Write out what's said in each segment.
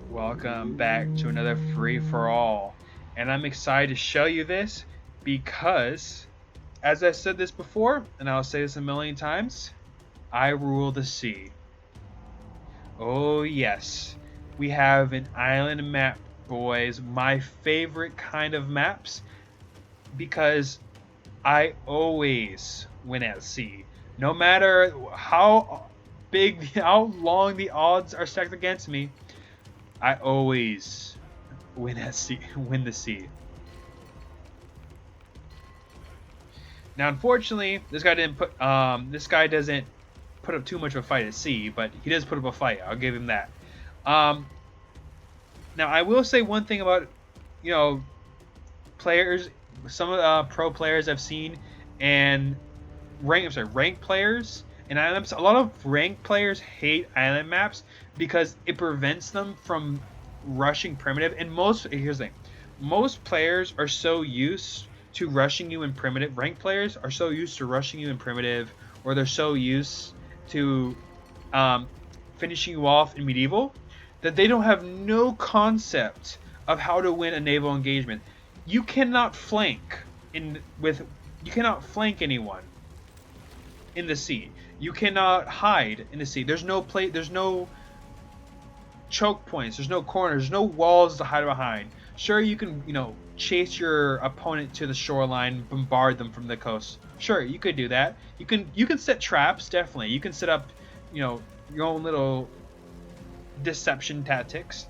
Welcome back to another free for all, and I'm excited to show you this because, as I said this before, and I'll say this a million times, I rule the sea. Oh yes, we have an island map, boys. My favorite kind of maps because I always win at sea. No matter how big, how long the odds are stacked against me, I always win at sea. Win the sea. Now, unfortunately, this guy didn't put. This guy doesn't put up too much of a fight at sea, but he does put up a fight. I'll give him that. Um, Now, I will say one thing about, you know, players. Some of the pro players I've seen, and ranked players and island maps. A lot of ranked players hate island maps because it prevents them from rushing primitive. And here's the thing, most players are so used to rushing you in primitive. Ranked players are so used to rushing you in primitive, or they're so used to um, finishing you off in medieval, that they don't have no concept of how to win a naval engagement. You cannot flank you cannot flank anyone in the sea. You cannot hide in the sea. There's no choke points, there's no corners, there's no walls to hide behind. Sure, you can, chase your opponent to the shoreline, bombard them from the coast. Sure, you could do that. You can set traps, definitely. You can set up, your own little deception tactics.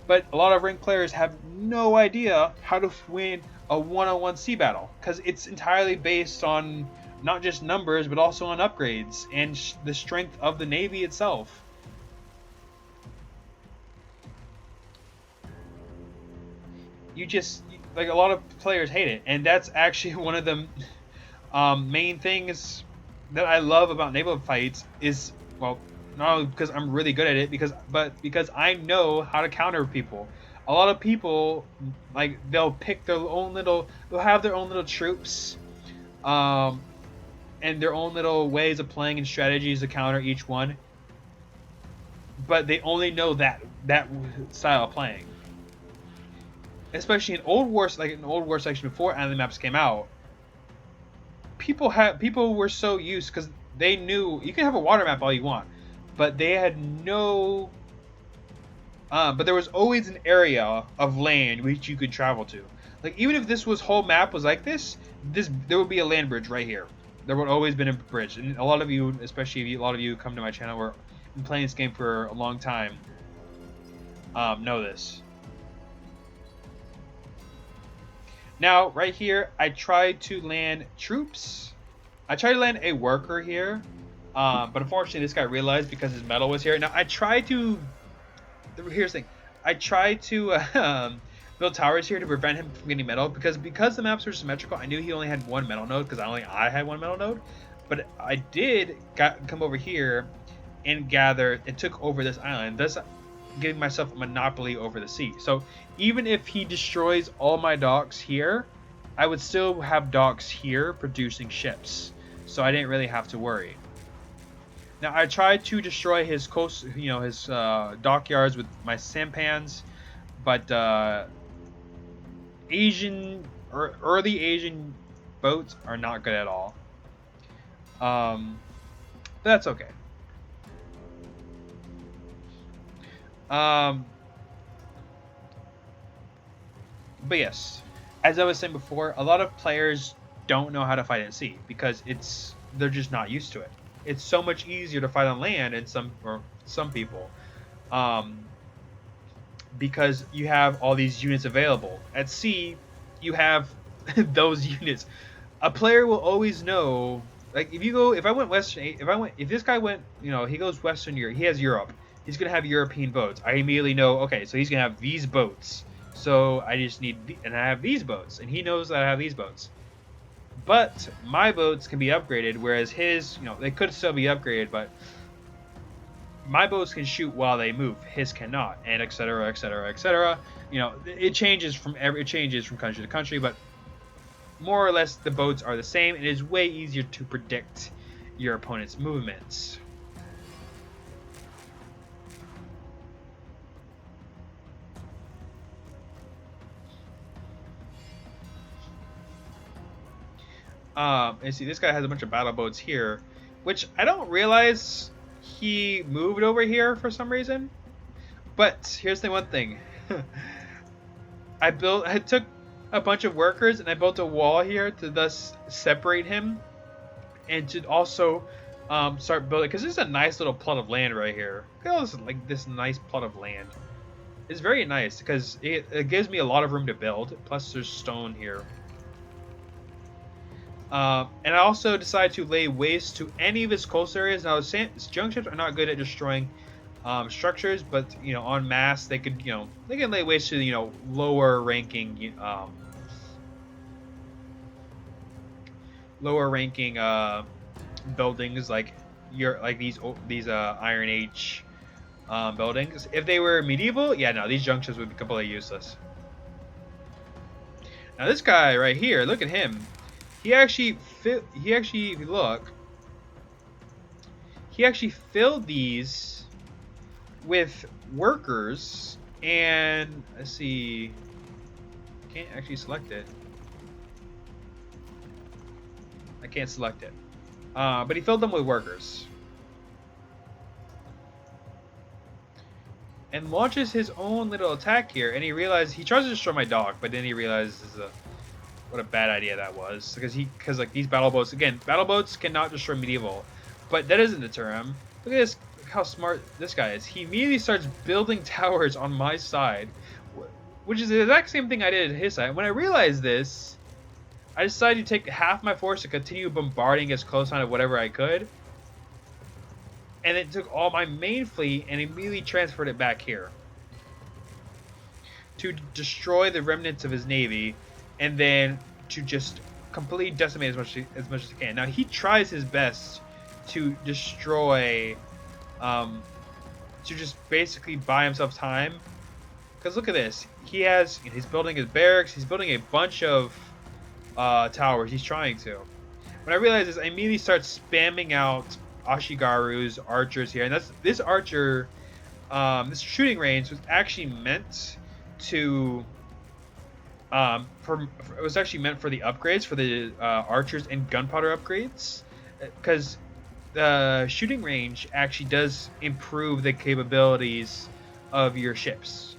But a lot of ranked players have no idea how to win a one-on-one sea battle because it's entirely based on not just numbers but also on upgrades and the strength of the navy itself. You just, like, a lot of players hate it, and that's actually one of the main things that I love about naval fights is, well, not only because I'm really good at it, but because I know how to counter people. A lot of people, like, they'll have their own little troops, and their own little ways of playing and strategies to counter each one, but they only know that style of playing. Especially in Old War, like in Old War section before island maps came out, people were so used because they knew you can have a water map all you want, but they had no. But there was always an area of land which you could travel to. Like, even if this whole map was like this, there would be a land bridge right here. There would always been a bridge, and a lot of you, especially if a lot of you come to my channel, were been playing this game for a long time, know this. Now, right here, I tried to land troops. I tried to land a worker here, but unfortunately, this guy realized because his metal was here. Now, here's the thing. I tried to build towers here to prevent him from getting metal because the maps were symmetrical. I knew he only had one metal node because I had one metal node, but I did come over here and took over this island, thus giving myself a monopoly over the sea. So even if he destroys all my docks here, I would still have docks here producing ships, so I didn't really have to worry. Now, I tried to destroy his coast, his dockyards with my sampans, but early Asian boats are not good at all. But that's okay. But yes, as I was saying before, a lot of players don't know how to fight at sea because they're just not used to it. It's so much easier to fight on land, and some people, because you have all these units available. At sea, you have those units. A player will always know. Like, if this guy went, he goes Western Europe, he has Europe. He's gonna have European boats. I immediately know, okay, so he's gonna have these boats. So I just need, and I have these boats, and he knows that I have these boats. But my boats can be upgraded, whereas his, they could still be upgraded, but my boats can shoot while they move. His cannot, and etc., etc., etc. It changes from country to country, but more or less the boats are the same. It is way easier to predict your opponent's movements. And see, this guy has a bunch of battle boats here, which I don't realize he moved over here for some reason. But here's the one thing. I took a bunch of workers and I built a wall here to thus separate him, and to also start building, because there's a nice little plot of land right here. Look at all this, like this nice plot of land. It's very nice because it gives me a lot of room to build. Plus, there's stone here. And I also decided to lay waste to any of his coastal areas. Now, junk ships are not good at destroying structures, but en masse they could, they can lay waste to lower ranking buildings like these Iron Age buildings. If they were medieval, yeah, no, these junk ships would be completely useless. Now this guy right here, look at him. He actually, if you look, he actually filled these with workers, and let's see, can't actually select it. I can't select it, but he filled them with workers, and launches his own little attack here. And he tries to destroy my dock, but then he realizes what a bad idea that was, because like these battle boats, again, battle boats cannot destroy medieval, but that doesn't deter him. Look at this, how smart this guy is. He immediately starts building towers on my side, which is the exact same thing I did at his side. When I realized this, I decided to take half my force to continue bombarding his coastline of whatever I could, and it took all my main fleet and immediately transferred it back here to destroy the remnants of his navy, and then to just completely decimate as much as he can. Now he tries his best to destroy, to just basically buy himself time. Because look at this, he's building his barracks, he's building a bunch of towers. He's trying to. When I realized this, I immediately start spamming out Ashigaru's archers here, and this archer, this shooting range was actually meant to. It was actually meant for the upgrades for the archers and gunpowder upgrades, because the shooting range actually does improve the capabilities of your ships.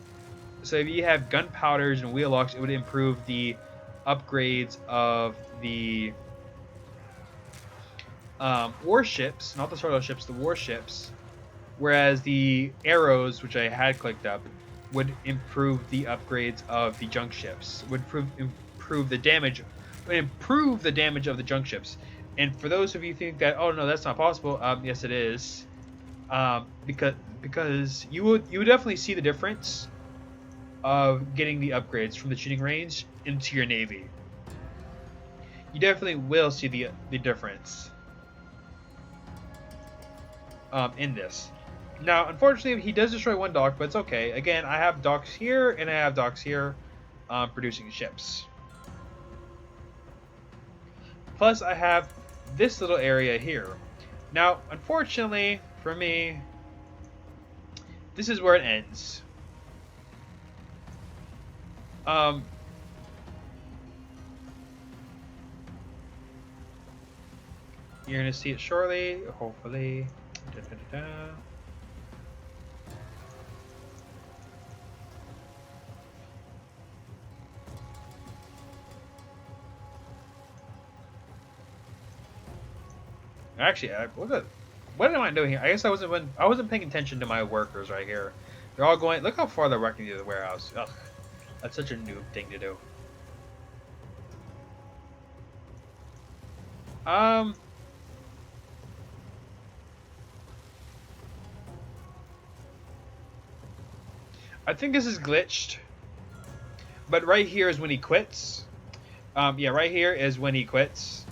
So if you have gunpowders and wheellocks, it would improve the upgrades of the warships, not the turtle ships, the warships. Whereas the arrows, which I had clicked up, would improve the upgrades of the junk ships. Would improve the damage of the junk ships. And for those of you who think that, oh no, that's not possible, yes it is, because you would definitely see the difference of getting the upgrades from the shooting range into your navy. You definitely will see the difference in this. Now, unfortunately, he does destroy one dock, but it's okay. Again, I have docks here and I have docks here, producing ships. Plus, I have this little area here. Now, unfortunately for me, this is where it ends. You're gonna see it shortly, hopefully. Da, da, da, da. Actually, what am I doing here? I guess I wasn't paying attention to my workers right here. They're all going. Look how far they're walking to the warehouse. Ugh, that's such a noob thing to do. I think this is glitched, but right here is when he quits. Yeah, right here is when he quits.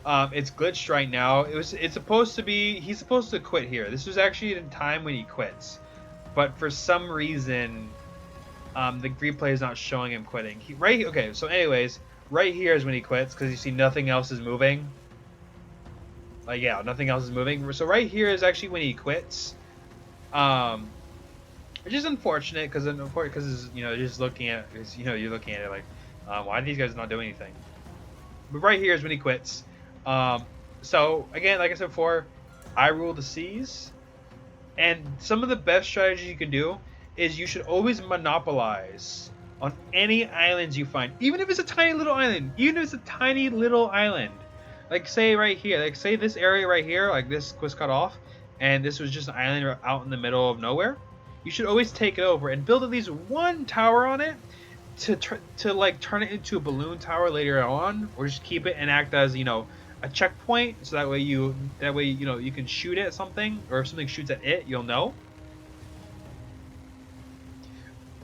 It's glitched right now. It's supposed to be, he's supposed to quit here. This was actually in time when he quits, but for some reason, the replay is not showing him quitting. Okay, so anyways, right here is when he quits, because you see nothing else is moving. Like, yeah, nothing else is moving. So right here is actually when he quits. Which is unfortunate, because just looking at, you're looking at it like, why are these guys not doing anything? But right here is when he quits. So again, like I said before, I rule the seas, and some of the best strategies you can do is you should always monopolize on any islands you find, even if it's a tiny little island. Even if it's a tiny little island, like say right here, like say this area right here, like this was cut off, and this was just an island out in the middle of nowhere. You should always take it over and build at least one tower on it to like turn it into a balloon tower later on, or just keep it and act as a checkpoint, so that way you can shoot at something, or if something shoots at it, you'll know.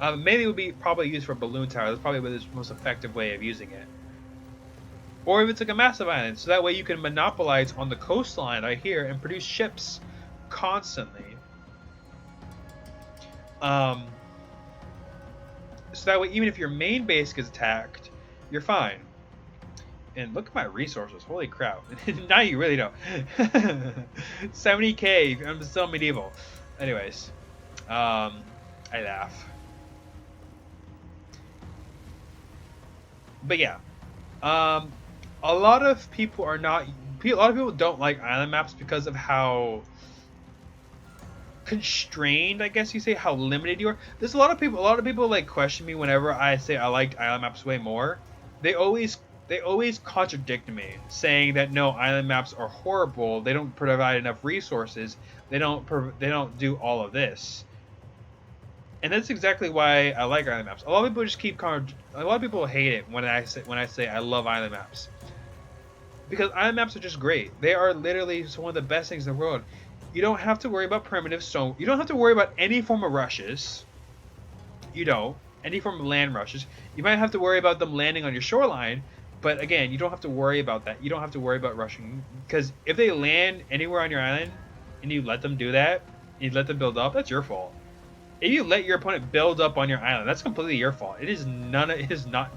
Mainly it would be probably used for a balloon tower. That's probably the most effective way of using it. Or if it's like a massive island, so that way you can monopolize on the coastline right here and produce ships constantly. So that way, even if your main base gets attacked, you're fine. And look at my resources. Holy crap. Now you really know. 70k. I'm still medieval. Anyways. I laugh. But yeah. A lot of people are not... A lot of people don't like island maps because of how constrained, I guess you say, how limited you are. There's a lot of people like question me whenever I say I liked island maps way more. They always contradict me, saying that no, island maps are horrible. They don't provide enough resources. They don't do all of this. And that's exactly why I like island maps. A lot of people a lot of people hate it when I say I love island maps. Because island maps are just great. They are literally one of the best things in the world. You don't have to worry about primitive stone. You don't have to worry about any form of rushes. You don't. Any form of land rushes. You might have to worry about them landing on your shoreline, but again, you don't have to worry about that. You don't have to worry about rushing, because if they land anywhere on your island and you let them do that, you let them build up, that's your fault. If you let your opponent build up on your island, that's completely your fault. It is not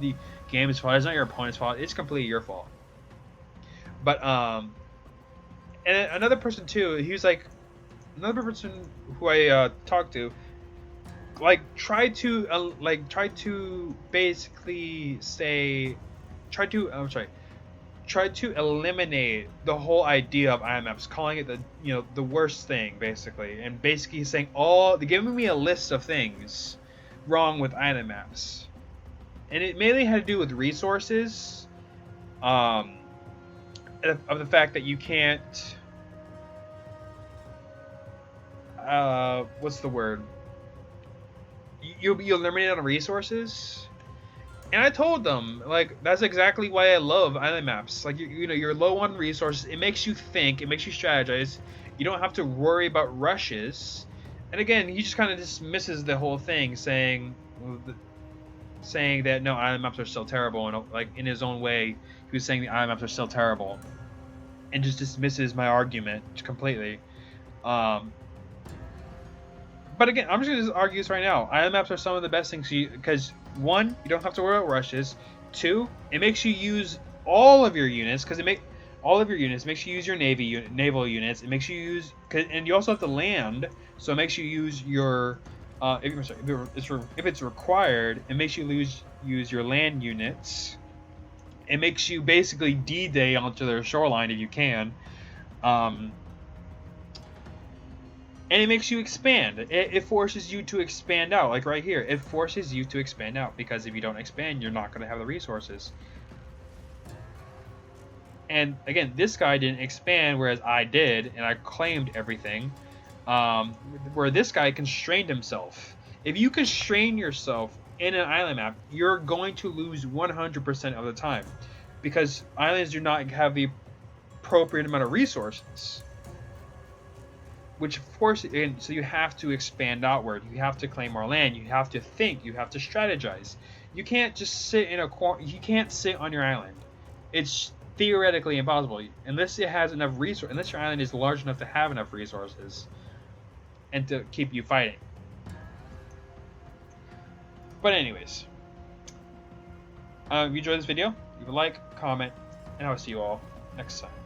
the game's fault. It's not your opponent's fault. It's completely your fault. But and another person too, he was like, another person who I talked to, like try to basically say, try to eliminate the whole idea of island maps, calling it the worst thing, basically, and basically saying giving me a list of things wrong with island maps, and it mainly had to do with resources, of the fact that you can't, what's the word? You'll be eliminated on resources. And I told them, like, that's exactly why I love island maps. Like, you're low on resources. It makes you think. It makes you strategize. You don't have to worry about rushes. And again, he just kind of dismisses the whole thing, saying that no, island maps are still terrible. And like in his own way, he was saying the island maps are still terrible, and just dismisses my argument completely. But again, I'm just going to argue this right now. Island maps are some of the best things because, one, you don't have to worry about rushes. Two, it makes you use all of your units, because makes you use your naval units. It makes you use, and you also have to land, so it makes you use your, if it's required, it makes you use your land units. It makes you basically D-Day onto their shoreline if you can. And it makes you expand. It forces you to expand out. Like right here, it forces you to expand out, because if you don't expand, you're not going to have the resources. And again, this guy didn't expand, whereas I did, and I claimed everything. Where this guy constrained himself. If you constrain yourself in an island map, you're going to lose 100% of the time, because islands do not have the appropriate amount of resources. Which forces, and so you have to expand outward. You have to claim more land. You have to think. You have to strategize. You can't just sit in you can't sit on your island. It's theoretically impossible unless it has enough resources. Unless your island is large enough to have enough resources and to keep you fighting. But anyways, if you enjoyed this video, leave a like, comment, and I will see you all next time.